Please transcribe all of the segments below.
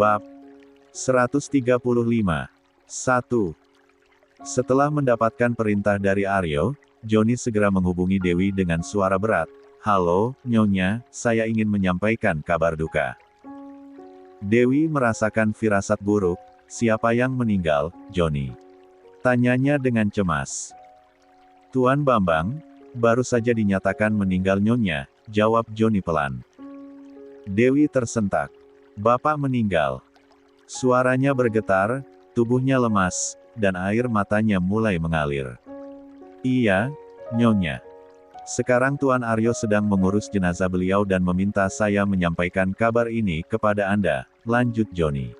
Bab 135. 1. Setelah mendapatkan perintah dari Aryo, Johnny segera menghubungi Dewi dengan suara berat. "Halo, Nyonya, saya ingin menyampaikan kabar duka." Dewi merasakan firasat buruk. "Siapa yang meninggal, Johnny?" tanyanya dengan cemas. "Tuan Bambang, baru saja dinyatakan meninggal, Nyonya," jawab Johnny pelan. Dewi tersentak. "Bapak meninggal?" Suaranya bergetar, tubuhnya lemas, dan air matanya mulai mengalir. "Iya, Nyonya. Sekarang Tuan Aryo sedang mengurus jenazah beliau dan meminta saya menyampaikan kabar ini kepada Anda," lanjut Johnny.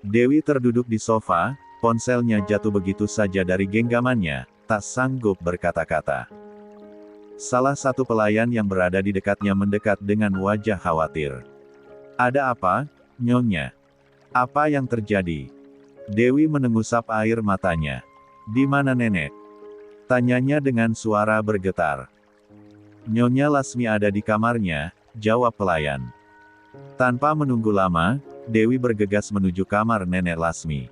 Dewi terduduk di sofa, ponselnya jatuh begitu saja dari genggamannya, tak sanggup berkata-kata. Salah satu pelayan yang berada di dekatnya mendekat dengan wajah khawatir. "Ada apa, Nyonya? Apa yang terjadi?" Dewi menengusap air matanya. "Di mana Nenek?" tanyanya dengan suara bergetar. "Nyonya Lasmi ada di kamarnya," jawab pelayan. Tanpa menunggu lama, Dewi bergegas menuju kamar Nenek Lasmi.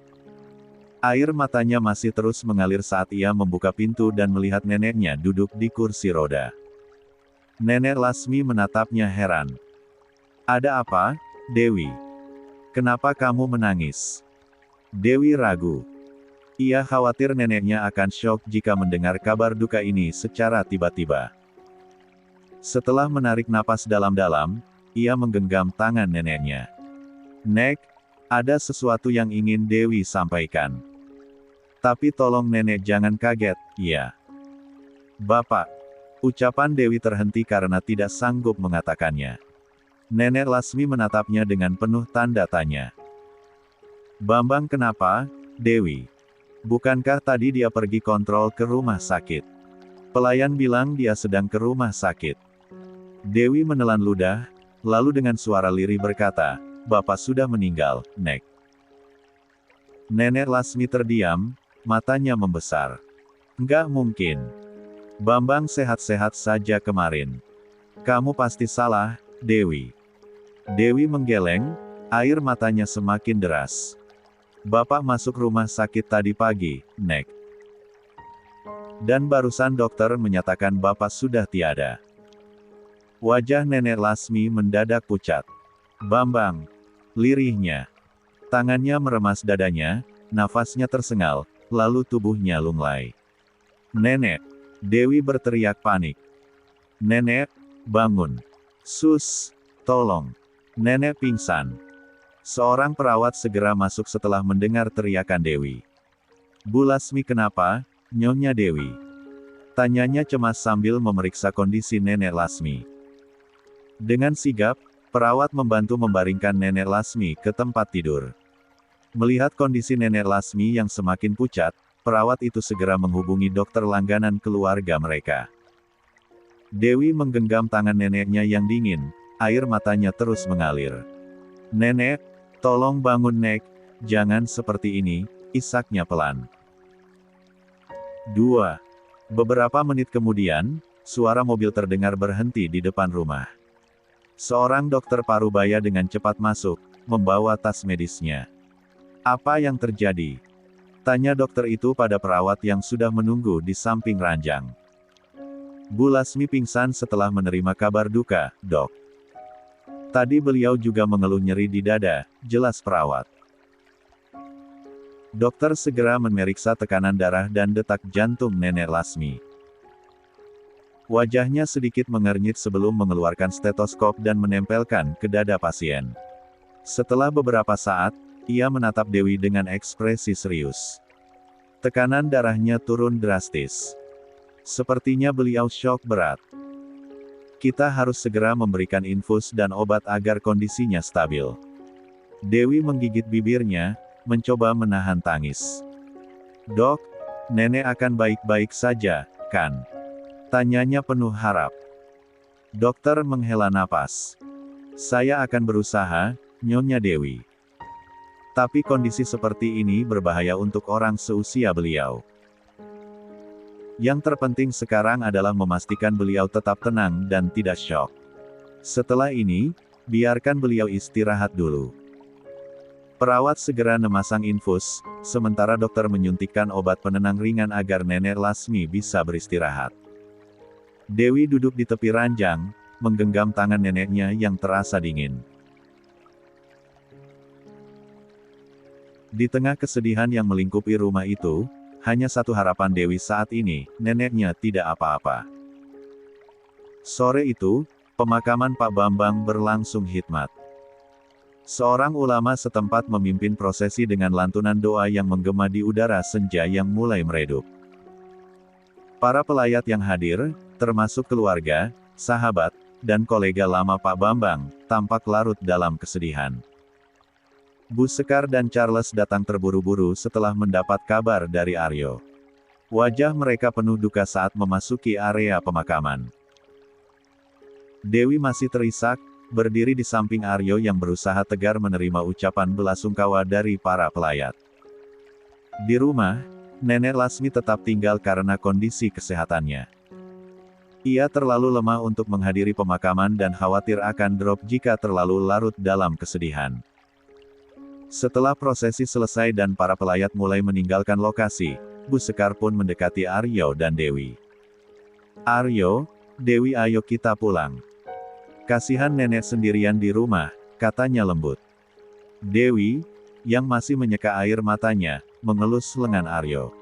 Air matanya masih terus mengalir saat ia membuka pintu dan melihat neneknya duduk di kursi roda. Nenek Lasmi menatapnya heran. "Ada apa, Dewi? Kenapa kamu menangis?" Dewi ragu. Ia khawatir neneknya akan syok jika mendengar kabar duka ini secara tiba-tiba. Setelah menarik napas dalam-dalam, ia menggenggam tangan neneknya. "Nek, ada sesuatu yang ingin Dewi sampaikan. Tapi tolong Nenek jangan kaget, ya." "Bapak." Ucapan Dewi terhenti karena tidak sanggup mengatakannya. Nenek Lasmi menatapnya dengan penuh tanda tanya. "Bambang kenapa, Dewi? Bukankah tadi dia pergi kontrol ke rumah sakit? Pelayan bilang dia sedang ke rumah sakit." Dewi menelan ludah, lalu dengan suara lirih berkata, "Bapak sudah meninggal, Nek." Nenek Lasmi terdiam, matanya membesar. "Enggak mungkin. Bambang sehat-sehat saja kemarin." "Kamu pasti salah, Dewi." Dewi menggeleng, air matanya semakin deras. "Bapak masuk rumah sakit tadi pagi, Nek. Dan barusan dokter menyatakan Bapak sudah tiada." Wajah Nenek Lasmi mendadak pucat. "Bambang." Lirihnya. Tangannya meremas dadanya, nafasnya tersengal, lalu tubuhnya lunglai. "Nenek!" Dewi berteriak panik. "Nenek, bangun. Sus, tolong. Nenek pingsan." Seorang perawat segera masuk setelah mendengar teriakan Dewi. "Bu Lasmi kenapa, Nyonya Dewi?" tanyanya cemas sambil memeriksa kondisi Nenek Lasmi. Dengan sigap, perawat membantu membaringkan Nenek Lasmi ke tempat tidur. Melihat kondisi Nenek Lasmi yang semakin pucat, perawat itu segera menghubungi dokter langganan keluarga mereka. Dewi menggenggam tangan neneknya yang dingin, air matanya terus mengalir. "Nenek, tolong bangun Nek, jangan seperti ini," isaknya pelan. 2. Beberapa menit kemudian, suara mobil terdengar berhenti di depan rumah. Seorang dokter parubaya dengan cepat masuk, membawa tas medisnya. "Apa yang terjadi?" tanya dokter itu pada perawat yang sudah menunggu di samping ranjang. "Bu Lasmi pingsan setelah menerima kabar duka, Dok. Tadi beliau juga mengeluh nyeri di dada," jelas perawat. Dokter segera memeriksa tekanan darah dan detak jantung Nenek Lasmi. Wajahnya sedikit mengernyit sebelum mengeluarkan stetoskop dan menempelkan ke dada pasien. Setelah beberapa saat, ia menatap Dewi dengan ekspresi serius. Tekanan darahnya turun drastis. Sepertinya beliau syok berat. "Kita harus segera memberikan infus dan obat agar kondisinya stabil." Dewi menggigit bibirnya, mencoba menahan tangis. "Dok, Nenek akan baik-baik saja, kan?" tanyanya penuh harap. Dokter menghela napas. "Saya akan berusaha, Nyonya Dewi. Tapi kondisi seperti ini berbahaya untuk orang seusia beliau. Yang terpenting sekarang adalah memastikan beliau tetap tenang dan tidak syok. Setelah ini, biarkan beliau istirahat dulu." Perawat segera memasang infus, sementara dokter menyuntikkan obat penenang ringan agar Nenek Lasmi bisa beristirahat. Dewi duduk di tepi ranjang, menggenggam tangan neneknya yang terasa dingin. Di tengah kesedihan yang melingkupi rumah itu, hanya satu harapan Dewi saat ini, neneknya tidak apa-apa. Sore itu, pemakaman Pak Bambang berlangsung hikmat. Seorang ulama setempat memimpin prosesi dengan lantunan doa yang menggema di udara senja yang mulai meredup. Para pelayat yang hadir, termasuk keluarga, sahabat, dan kolega lama Pak Bambang, tampak larut dalam kesedihan. Bu Sekar dan Charles datang terburu-buru setelah mendapat kabar dari Aryo. Wajah mereka penuh duka saat memasuki area pemakaman. Dewi masih terisak, berdiri di samping Aryo yang berusaha tegar menerima ucapan belasungkawa dari para pelayat. Di rumah, Nenek Lasmi tetap tinggal karena kondisi kesehatannya. Ia terlalu lemah untuk menghadiri pemakaman dan khawatir akan drop jika terlalu larut dalam kesedihan. Setelah prosesi selesai dan para pelayat mulai meninggalkan lokasi, Bu Sekar pun mendekati Aryo dan Dewi. "Aryo, Dewi, ayo kita pulang. Kasihan nenek sendirian di rumah," katanya lembut. Dewi, yang masih menyeka air matanya, mengelus lengan Aryo.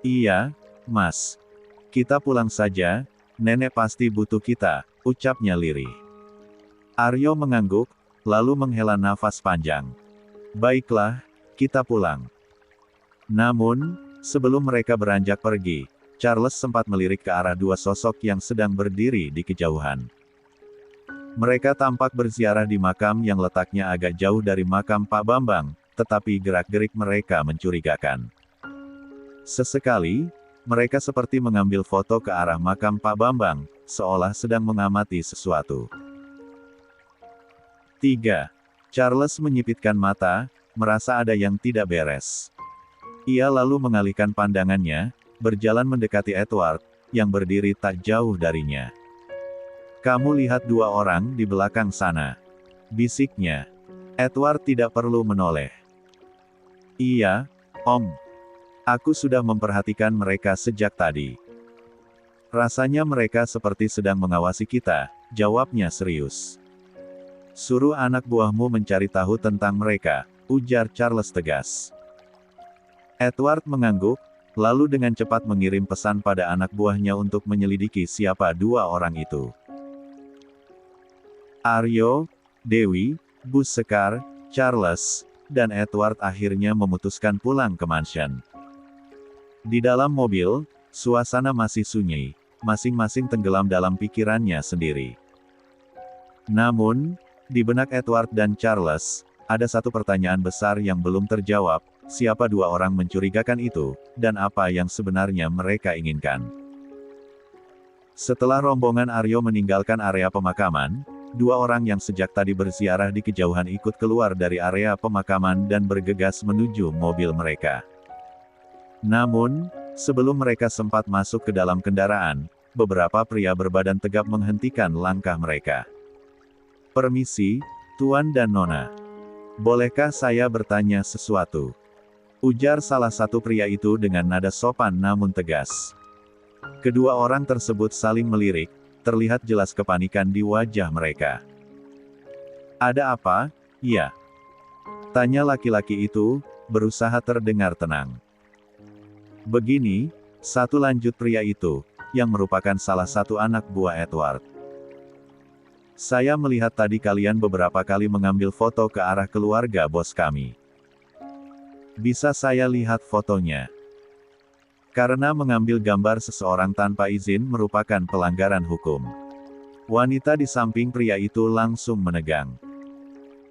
"Iya, Mas. Kita pulang saja, nenek pasti butuh kita," ucapnya lirih. Aryo mengangguk, lalu menghela nafas panjang. "Baiklah, kita pulang." Namun, sebelum mereka beranjak pergi, Charles sempat melirik ke arah dua sosok yang sedang berdiri di kejauhan. Mereka tampak berziarah di makam yang letaknya agak jauh dari makam Pak Bambang, tetapi gerak-gerik mereka mencurigakan. Sesekali, mereka seperti mengambil foto ke arah makam Pak Bambang, seolah sedang mengamati sesuatu. 3. Charles menyipitkan mata, merasa ada yang tidak beres. Ia lalu mengalihkan pandangannya, berjalan mendekati Edward, yang berdiri tak jauh darinya. "Kamu lihat dua orang di belakang sana," bisiknya. Edward tidak perlu menoleh. "Iya, Om. Aku sudah memperhatikan mereka sejak tadi. Rasanya mereka seperti sedang mengawasi kita," jawabnya serius. "Suruh anak buahmu mencari tahu tentang mereka," ujar Charles tegas. Edward mengangguk, lalu dengan cepat mengirim pesan pada anak buahnya untuk menyelidiki siapa dua orang itu. Aryo, Dewi, Bu Sekar, Charles, dan Edward akhirnya memutuskan pulang ke mansion. Di dalam mobil, suasana masih sunyi, masing-masing tenggelam dalam pikirannya sendiri. Namun, di benak Edward dan Charles, ada satu pertanyaan besar yang belum terjawab, siapa dua orang mencurigakan itu, dan apa yang sebenarnya mereka inginkan. Setelah rombongan Aryo meninggalkan area pemakaman, dua orang yang sejak tadi berziarah di kejauhan ikut keluar dari area pemakaman dan bergegas menuju mobil mereka. Namun, sebelum mereka sempat masuk ke dalam kendaraan, beberapa pria berbadan tegap menghentikan langkah mereka. "Permisi, Tuan dan Nona. Bolehkah saya bertanya sesuatu?" ujar salah satu pria itu dengan nada sopan namun tegas. Kedua orang tersebut saling melirik, terlihat jelas kepanikan di wajah mereka. "Ada apa, ya?" tanya laki-laki itu, berusaha terdengar tenang. "Begini," satu lanjut pria itu, yang merupakan salah satu anak buah Edward. "Saya melihat tadi kalian beberapa kali mengambil foto ke arah keluarga bos kami. Bisa saya lihat fotonya? Karena mengambil gambar seseorang tanpa izin merupakan pelanggaran hukum." Wanita di samping pria itu langsung menegang.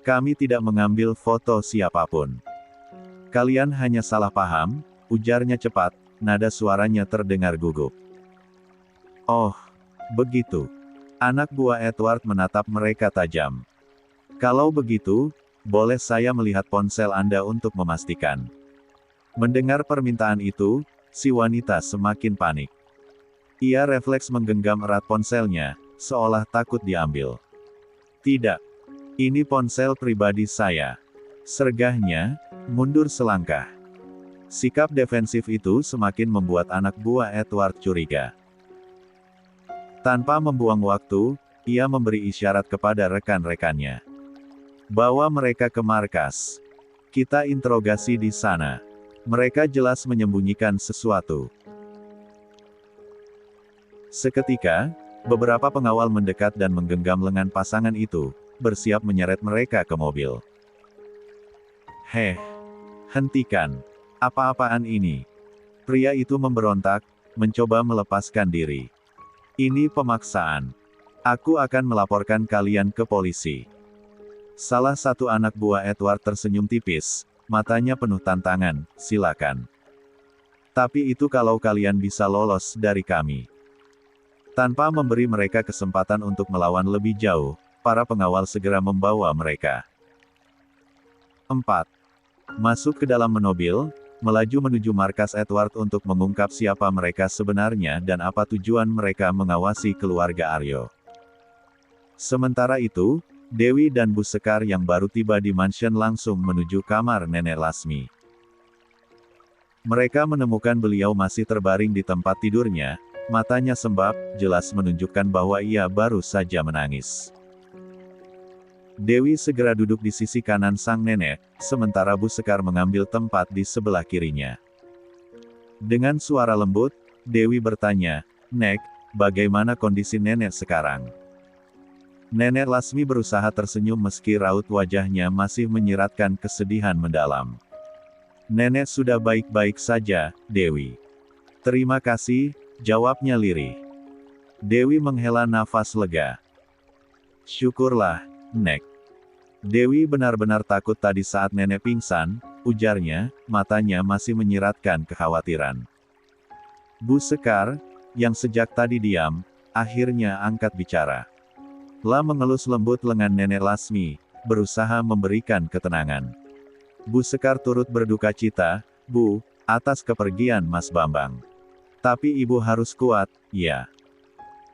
"Kami tidak mengambil foto siapapun. Kalian hanya salah paham," ujarnya cepat, nada suaranya terdengar gugup. "Oh, begitu." Anak buah Edward menatap mereka tajam. "Kalau begitu, boleh saya melihat ponsel Anda untuk memastikan?" Mendengar permintaan itu, si wanita semakin panik. Ia refleks menggenggam erat ponselnya, seolah takut diambil. "Tidak. Ini ponsel pribadi saya. Sergahnya, mundur selangkah. Sikap defensif itu semakin membuat anak buah Edward curiga. Tanpa membuang waktu, ia memberi isyarat kepada rekan-rekannya. Bawa mereka ke markas. Kita interogasi di sana. Mereka jelas menyembunyikan sesuatu. Seketika, beberapa pengawal mendekat dan menggenggam lengan pasangan itu, bersiap menyeret mereka ke mobil. Hentikan. Apa-apaan ini? Pria itu memberontak, mencoba melepaskan diri. Ini pemaksaan. Aku akan melaporkan kalian ke polisi. Salah satu anak buah Edward tersenyum tipis, matanya penuh tantangan, silakan. Tapi itu kalau kalian bisa lolos dari kami. Tanpa memberi mereka kesempatan untuk melawan lebih jauh, para pengawal segera membawa mereka. 4. Masuk ke dalam mobil, melaju menuju markas Edward untuk mengungkap siapa mereka sebenarnya dan apa tujuan mereka mengawasi keluarga Aryo. Sementara itu, Dewi dan Bu Sekar yang baru tiba di mansion langsung menuju kamar Nenek Lasmi. Mereka menemukan beliau masih terbaring di tempat tidurnya, matanya sembab, jelas menunjukkan bahwa ia baru saja menangis. Dewi segera duduk di sisi kanan sang nenek, sementara Bu Sekar mengambil tempat di sebelah kirinya. Dengan suara lembut, Dewi bertanya, "Nek, bagaimana kondisi nenek sekarang?" Nenek Lasmi berusaha tersenyum meski raut wajahnya masih menyiratkan kesedihan mendalam. "Nenek sudah baik-baik saja, Dewi." "Terima kasih," jawabnya lirih. Dewi menghela nafas lega. "Syukurlah, Nek." Dewi benar-benar takut tadi saat nenek pingsan, ujarnya, matanya masih menyiratkan kekhawatiran. Bu Sekar, yang sejak tadi diam, akhirnya angkat bicara. La mengelus lembut lengan Nenek Lasmi, berusaha memberikan ketenangan. Bu Sekar turut berduka cita, "Bu, atas kepergian Mas Bambang. Tapi Ibu harus kuat, ya.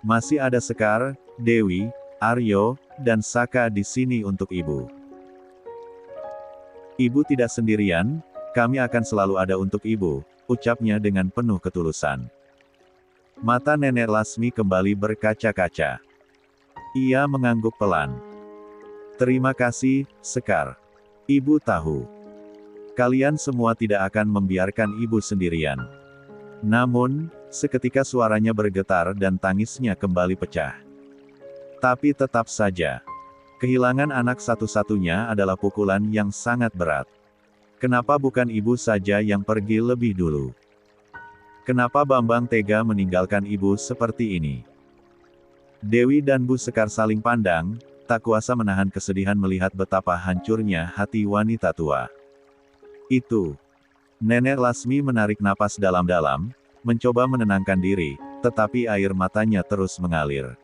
Masih ada Sekar, Dewi, Aryo, dan Saka di sini untuk Ibu. Ibu tidak sendirian, kami akan selalu ada untuk Ibu," ucapnya dengan penuh ketulusan. Mata Nenek Lasmi kembali berkaca-kaca. Ia mengangguk pelan. "Terima kasih, Sekar. Ibu tahu. Kalian semua tidak akan membiarkan Ibu sendirian." Namun, seketika suaranya bergetar dan tangisnya kembali pecah. Tapi tetap saja, kehilangan anak satu-satunya adalah pukulan yang sangat berat. Kenapa bukan Ibu saja yang pergi lebih dulu? Kenapa Bambang tega meninggalkan Ibu seperti ini? Dewi dan Bu Sekar saling pandang, tak kuasa menahan kesedihan melihat betapa hancurnya hati wanita tua. Itu. Nenek Lasmi menarik napas dalam-dalam, mencoba menenangkan diri, tetapi air matanya terus mengalir.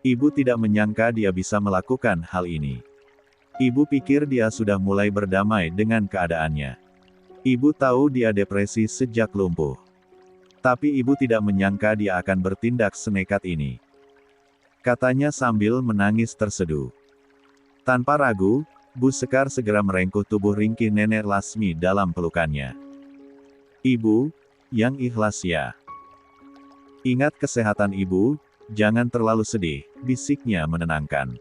Ibu tidak menyangka dia bisa melakukan hal ini. Ibu pikir dia sudah mulai berdamai dengan keadaannya. Ibu tahu dia depresi sejak lumpuh. Tapi ibu tidak menyangka dia akan bertindak senekat ini. Katanya sambil menangis terseduh. Tanpa ragu, Bu Sekar segera merengkuh tubuh ringkih Nenek Lasmi dalam pelukannya. "Ibu, yang ikhlas ya. Ingat kesehatan Ibu, jangan terlalu sedih," bisiknya menenangkan.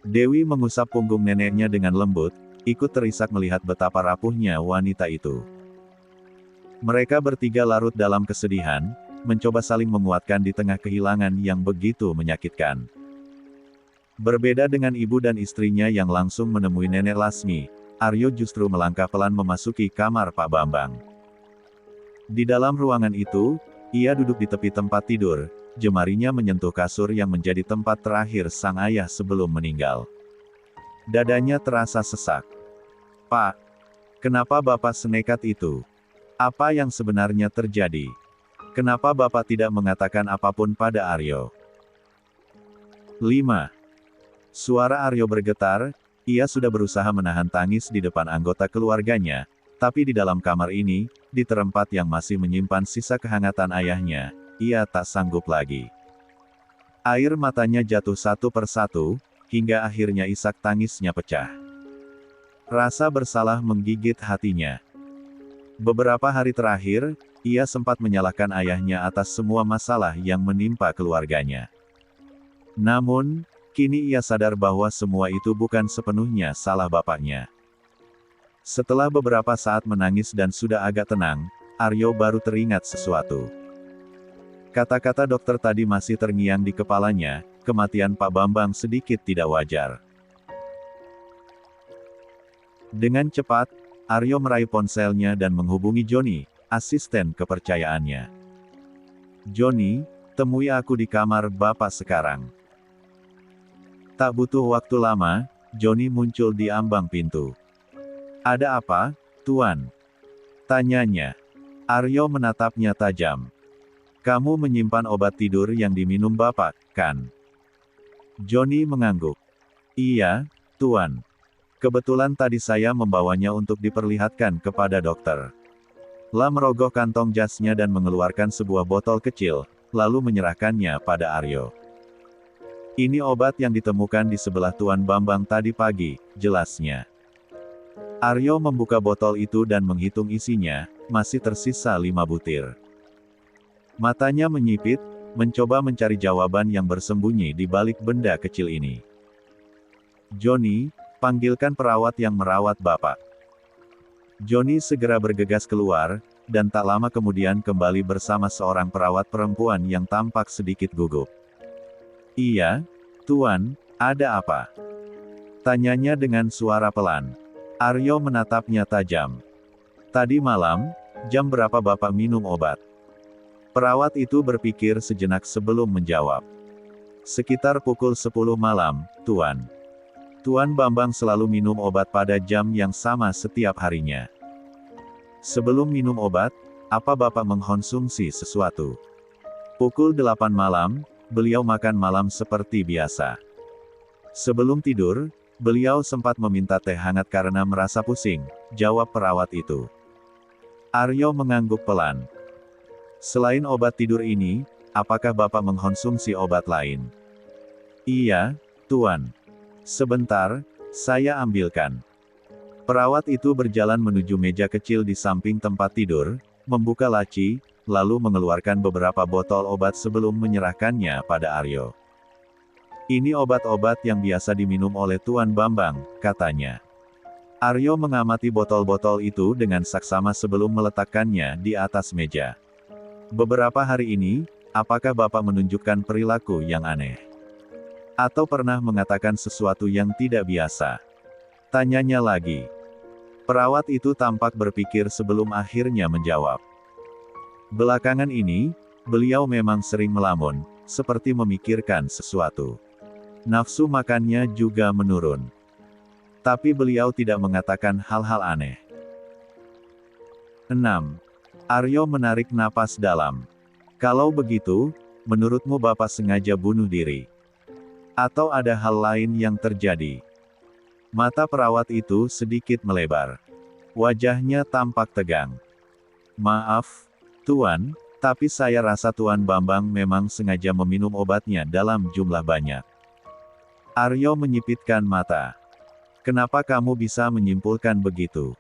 Dewi mengusap punggung neneknya dengan lembut, ikut terisak melihat betapa rapuhnya wanita itu. Mereka bertiga larut dalam kesedihan, mencoba saling menguatkan di tengah kehilangan yang begitu menyakitkan. Berbeda dengan ibu dan istrinya yang langsung menemui Nenek Lasmi, Aryo justru melangkah pelan memasuki kamar Pak Bambang. Di dalam ruangan itu, ia duduk di tepi tempat tidur, jemarinya menyentuh kasur yang menjadi tempat terakhir sang ayah sebelum meninggal. Dadanya terasa sesak. "Pak, kenapa Bapak senekat itu? Apa yang sebenarnya terjadi? Kenapa Bapak tidak mengatakan apapun pada Aryo?" 5. Suara Aryo bergetar, ia sudah berusaha menahan tangis di depan anggota keluarganya, tapi di dalam kamar ini, di tempat yang masih menyimpan sisa kehangatan ayahnya, ia tak sanggup lagi. Air matanya jatuh satu persatu, hingga akhirnya isak tangisnya pecah. Rasa bersalah menggigit hatinya. Beberapa hari terakhir, ia sempat menyalahkan ayahnya atas semua masalah yang menimpa keluarganya. Namun, kini ia sadar bahwa semua itu bukan sepenuhnya salah bapaknya. Setelah beberapa saat menangis dan sudah agak tenang, Aryo baru teringat sesuatu. Kata-kata dokter tadi masih terngiang di kepalanya, kematian Pak Bambang sedikit tidak wajar. Dengan cepat, Aryo meraih ponselnya dan menghubungi Joni, asisten kepercayaannya. "Joni, temui aku di kamar Bapak sekarang." Tak butuh waktu lama, Joni muncul di ambang pintu. "Ada apa, Tuan?" tanyanya. Aryo menatapnya tajam. "Kamu menyimpan obat tidur yang diminum Bapak, kan?" Joni mengangguk. "Iya, Tuan. Kebetulan tadi saya membawanya untuk diperlihatkan kepada dokter." La merogoh kantong jasnya dan mengeluarkan sebuah botol kecil, lalu menyerahkannya pada Aryo. "Ini obat yang ditemukan di sebelah Tuan Bambang tadi pagi," jelasnya. Aryo membuka botol itu dan menghitung isinya, masih tersisa 5 butir. Matanya menyipit, mencoba mencari jawaban yang bersembunyi di balik benda kecil ini. "Joni, panggilkan perawat yang merawat Bapak." Joni segera bergegas keluar, dan tak lama kemudian kembali bersama seorang perawat perempuan yang tampak sedikit gugup. "Iya, Tuan, ada apa?" tanyanya dengan suara pelan. Aryo menatapnya tajam. "Tadi malam, jam berapa Bapak minum obat?" Perawat itu berpikir sejenak sebelum menjawab. "Sekitar pukul 10 malam, Tuan. Tuan Bambang selalu minum obat pada jam yang sama setiap harinya." "Sebelum minum obat, apa Bapak mengkonsumsi sesuatu?" "Pukul 8 malam, beliau makan malam seperti biasa. Sebelum tidur, beliau sempat meminta teh hangat karena merasa pusing," jawab perawat itu. Aryo mengangguk pelan. "Selain obat tidur ini, apakah Bapak mengkonsumsi obat lain?" "Iya, Tuan. Sebentar, saya ambilkan." Perawat itu berjalan menuju meja kecil di samping tempat tidur, membuka laci, lalu mengeluarkan beberapa botol obat sebelum menyerahkannya pada Aryo. "Ini obat-obat yang biasa diminum oleh Tuan Bambang," katanya. Aryo mengamati botol-botol itu dengan saksama sebelum meletakkannya di atas meja. "Beberapa hari ini, apakah Bapak menunjukkan perilaku yang aneh? Atau pernah mengatakan sesuatu yang tidak biasa?" tanyanya lagi. Perawat itu tampak berpikir sebelum akhirnya menjawab. "Belakangan ini, beliau memang sering melamun, seperti memikirkan sesuatu. Nafsu makannya juga menurun. Tapi beliau tidak mengatakan hal-hal aneh." 6. Aryo menarik napas dalam. "Kalau begitu, menurutmu Bapak sengaja bunuh diri? Atau ada hal lain yang terjadi?" Mata perawat itu sedikit melebar. Wajahnya tampak tegang. "Maaf, Tuan, tapi saya rasa Tuan Bambang memang sengaja meminum obatnya dalam jumlah banyak." Aryo menyipitkan mata. "Kenapa kamu bisa menyimpulkan begitu?"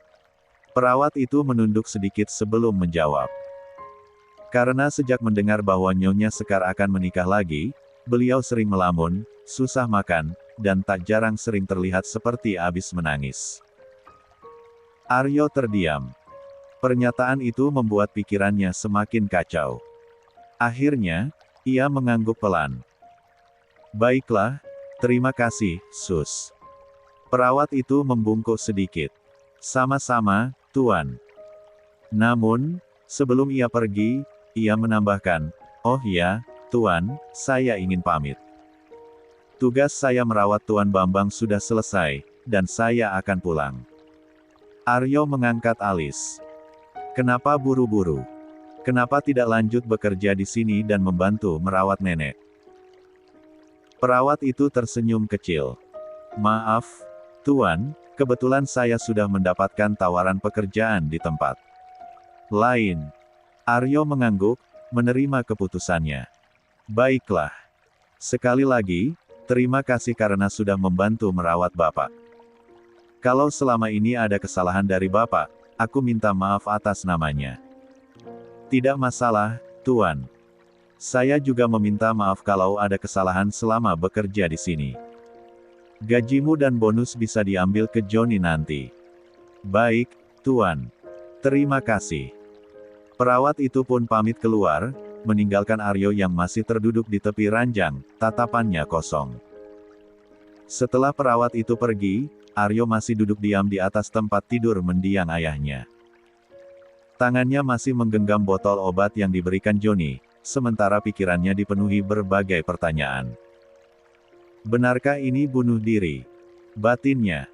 Perawat itu menunduk sedikit sebelum menjawab. "Karena sejak mendengar bahwa Nyonya Sekar akan menikah lagi, beliau sering melamun, susah makan, dan tak jarang sering terlihat seperti habis menangis." Aryo terdiam. Pernyataan itu membuat pikirannya semakin kacau. Akhirnya, ia mengangguk pelan. "Baiklah, terima kasih, Sus." Perawat itu membungkuk sedikit. "Sama-sama, Tuan." Namun, sebelum ia pergi, ia menambahkan, "Oh ya, Tuan, saya ingin pamit. Tugas saya merawat Tuan Bambang sudah selesai, dan saya akan pulang." Aryo mengangkat alis. "Kenapa buru-buru? Kenapa tidak lanjut bekerja di sini dan membantu merawat nenek?" Perawat itu tersenyum kecil. "Maaf, Tuan, kebetulan saya sudah mendapatkan tawaran pekerjaan di tempat lain." Aryo mengangguk, menerima keputusannya. "Baiklah. Sekali lagi, terima kasih karena sudah membantu merawat Bapak." Kalau selama ini ada kesalahan dari Bapak, aku minta maaf atas namanya. Tidak masalah, Tuan. Saya juga meminta maaf kalau ada kesalahan selama bekerja di sini. Gajimu dan bonus bisa diambil ke Johnny nanti. Baik, Tuan. Terima kasih. Perawat itu pun pamit keluar, meninggalkan Aryo yang masih terduduk di tepi ranjang, tatapannya kosong. Setelah perawat itu pergi, Aryo masih duduk diam di atas tempat tidur mendiang ayahnya. Tangannya masih menggenggam botol obat yang diberikan Johnny, sementara pikirannya dipenuhi berbagai pertanyaan. Benarkah ini bunuh diri? Batinnya.